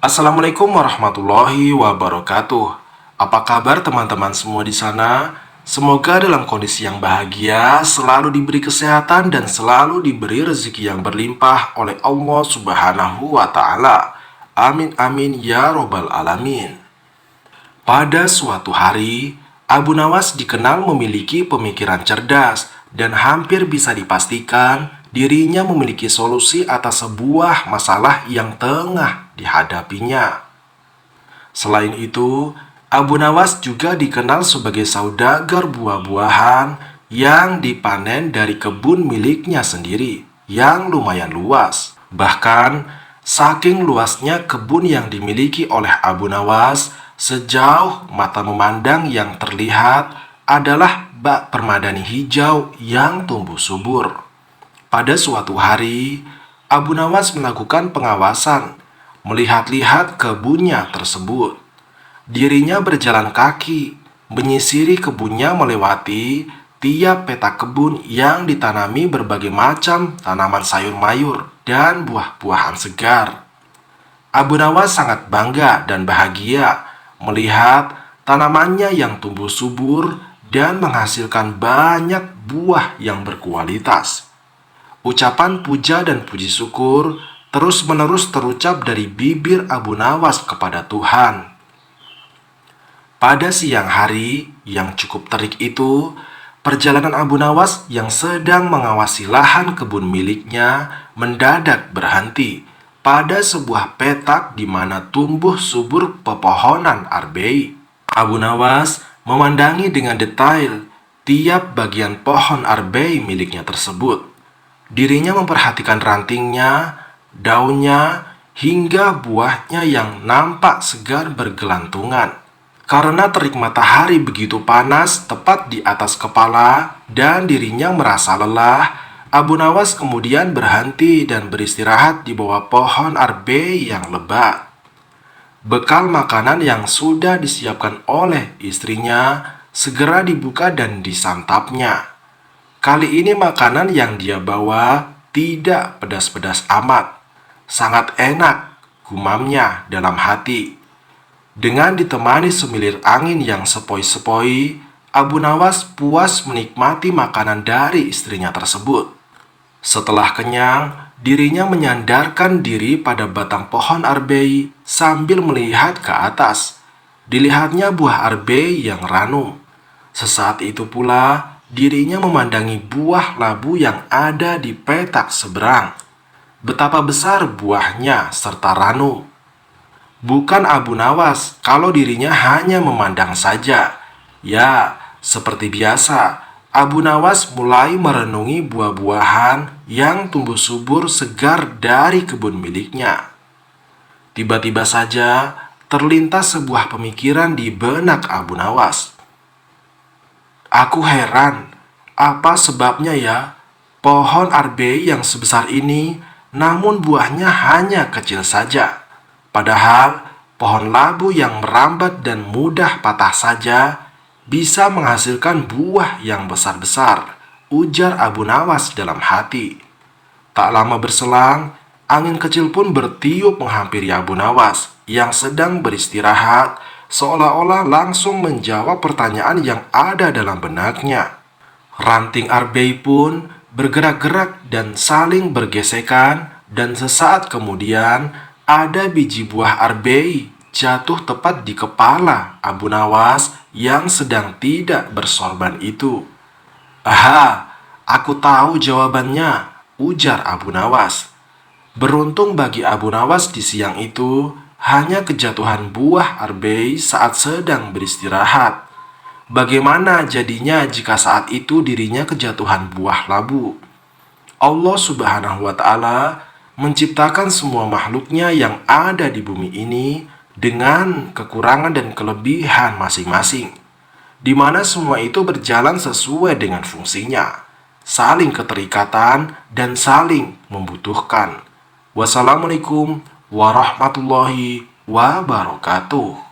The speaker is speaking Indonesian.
Assalamualaikum warahmatullahi wabarakatuh. Apa kabar teman-teman semua di sana? Semoga dalam kondisi yang bahagia, selalu diberi kesehatan dan selalu diberi rezeki yang berlimpah oleh Allah Subhanahu wa taala. Amin amin ya robbal alamin. Pada suatu hari, Abu Nawas dikenal memiliki pemikiran cerdas dan hampir bisa dipastikan dirinya memiliki solusi atas sebuah masalah yang tengah dihadapinya. Selain itu, Abu Nawas juga dikenal sebagai saudagar buah-buahan yang dipanen dari kebun miliknya sendiri yang lumayan luas. Bahkan, saking luasnya kebun yang dimiliki oleh Abu Nawas, sejauh mata memandang yang terlihat adalah bak permadani hijau yang tumbuh subur. Pada suatu hari, Abu Nawas melakukan pengawasan, melihat-lihat kebunnya tersebut. Dirinya berjalan kaki, menyisiri kebunnya melewati tiap petak kebun yang ditanami berbagai macam tanaman sayur mayur dan buah-buahan segar. Abu Nawas sangat bangga dan bahagia melihat tanamannya yang tumbuh subur dan menghasilkan banyak buah yang berkualitas. Ucapan puja dan puji syukur terus-menerus terucap dari bibir Abu Nawas kepada Tuhan. Pada siang hari yang cukup terik itu, perjalanan Abu Nawas yang sedang mengawasi lahan kebun miliknya mendadak berhenti pada sebuah petak di mana tumbuh subur pepohonan arbei. Abu Nawas memandangi dengan detail tiap bagian pohon arbei miliknya tersebut. Dirinya memperhatikan rantingnya, daunnya, hingga buahnya yang nampak segar bergelantungan. Karena terik matahari begitu panas tepat di atas kepala dan dirinya merasa lelah, Abu Nawas kemudian berhenti dan beristirahat di bawah pohon arbei yang lebat. Bekal makanan yang sudah disiapkan oleh istrinya segera dibuka dan disantapnya. Kali ini makanan yang dia bawa tidak pedas-pedas amat. Sangat enak, gumamnya dalam hati. Dengan ditemani semilir angin yang sepoi-sepoi, Abu Nawas puas menikmati makanan dari istrinya tersebut. Setelah kenyang, dirinya menyandarkan diri pada batang pohon arbei sambil melihat ke atas. Dilihatnya buah arbei yang ranum. Sesaat itu pula, dirinya memandangi buah labu yang ada di petak seberang. Betapa besar buahnya serta ranum. Bukan Abu Nawas kalau dirinya hanya memandang saja. Ya, seperti biasa, Abu Nawas mulai merenungi buah-buahan yang tumbuh subur segar dari kebun miliknya. Tiba-tiba saja terlintas sebuah pemikiran di benak Abu Nawas. Aku heran, apa sebabnya ya pohon arbei yang sebesar ini namun buahnya hanya kecil saja. Padahal pohon labu yang merambat dan mudah patah saja bisa menghasilkan buah yang besar-besar, ujar Abu Nawas dalam hati. Tak lama berselang, angin kecil pun bertiup menghampiri Abu Nawas yang sedang beristirahat, seolah-olah langsung menjawab pertanyaan yang ada dalam benaknya. Ranting arbei pun bergerak-gerak dan saling bergesekan, dan sesaat kemudian ada biji buah arbei jatuh tepat di kepala Abu Nawas yang sedang tidak bersorban itu. "Aha, aku tahu jawabannya," ujar Abu Nawas. Beruntung bagi Abu Nawas di siang itu hanya kejatuhan buah arbei saat sedang beristirahat. Bagaimana jadinya jika saat itu dirinya kejatuhan buah labu? Allah Subhanahu wa taala menciptakan semua makhluknya yang ada di bumi ini dengan kekurangan dan kelebihan masing-masing, di mana semua itu berjalan sesuai dengan fungsinya, saling keterikatan dan saling membutuhkan. Wassalamualaikum warahmatullahi wabarakatuh.